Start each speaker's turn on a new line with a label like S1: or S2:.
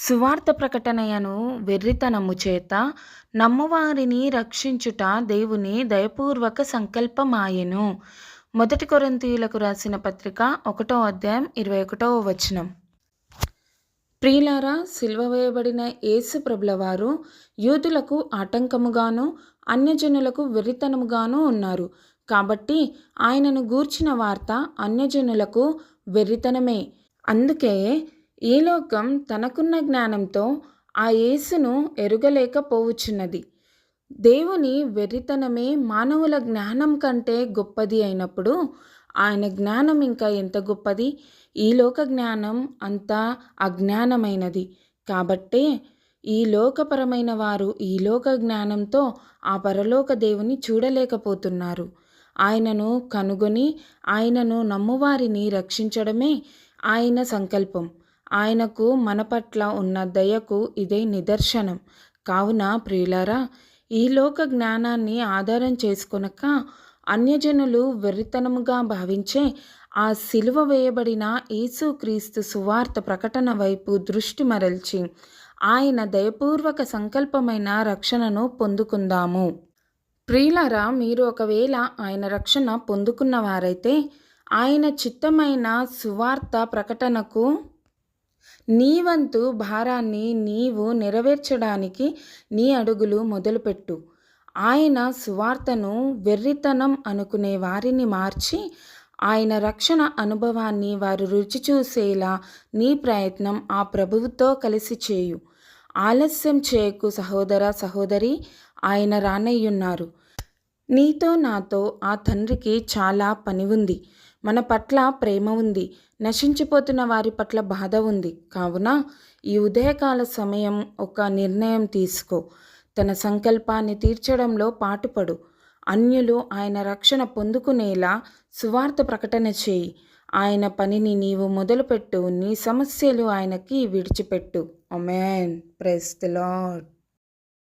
S1: సువార్త ప్రకటనయను వెర్రితనము చేత నమ్మువారిని రక్షించుట దేవుని దయపూర్వక సంకల్పమాయెను. మొదటి కొరింథీయులకు రాసిన పత్రిక 1వ అధ్యాయం 21వ వచనం. ప్రియులారా, సిలువ వేయబడిన యేసు ప్రభుల వారు యూదులకు ఆటంకముగాను అన్యజనులకు వెర్రితనముగాను ఉన్నారు. కాబట్టి ఆయనను గూర్చిన వార్త అన్యజనులకు వెర్రితనమే. అందుకే ఈ లోకం తనకున్న జ్ఞానంతో ఆ యేసును ఎరుగలేకపోవచ్చున్నది. దేవుని వెర్రితనమే మానవుల జ్ఞానం కంటే గొప్పది అయినప్పుడు ఆయన జ్ఞానం ఇంకా ఎంత గొప్పది. ఈ లోక జ్ఞానం అంతా అజ్ఞానమైనది. కాబట్టే ఈ లోకపరమైన వారు ఈ లోక జ్ఞానంతో ఆ పరలోక దేవుని చూడలేకపోతున్నారు. ఆయనను కనుగొని ఆయనను నమ్మువారిని రక్షించడమే ఆయన సంకల్పం. ఆయనకు మన పట్ల ఉన్న దయకు ఇదే నిదర్శనం. కావున ప్రియులారా, ఈ లోక జ్ఞానాన్ని ఆధారం చేసుకొనక అన్యజనులు వెర్రితనముగా భావించే ఆ సిలువ వేయబడిన యేసుక్రీస్తు సువార్త ప్రకటన వైపు దృష్టి మరల్చి ఆయన దయపూర్వక సంకల్పమైన రక్షణను పొందుకుందాము. ప్రియులారా, మీరు ఒకవేళ ఆయన రక్షణ పొందుకున్నవారైతే ఆయన చిత్తమైన సువార్త ప్రకటనకు నీ వంతు భారాన్ని నీవు నెరవేర్చడానికి నీ అడుగులు మొదలుపెట్టు. ఆయన సువార్తను వెర్రితనం అనుకునే వారిని మార్చి ఆయన రక్షణ అనుభవాన్ని వారు రుచి చూసేలా నీ ప్రయత్నం ఆ ప్రభువుతో కలిసి చేయు. ఆలస్యం చేయకు సహోదర సహోదరి, ఆయన రానయ్యున్నారు. నీతో నాతో ఆ తండ్రికి చాలా పని ఉంది. మన పట్ల ప్రేమ ఉంది. నశించిపోతున్న వారి పట్ల బాధ ఉంది. కావున ఈ ఉదయకాల సమయం ఒక నిర్ణయం తీసుకో. తన సంకల్పాన్ని తీర్చడంలో పాటుపడు. అన్యులు ఆయన రక్షణ పొందుకునేలా సువార్త ప్రకటన చేయి. ఆయన పనిని నీవు మొదలుపెట్టు. నీ సమస్యలు ఆయనకి విడిచిపెట్టు. ఆమేన్. Praise the lord.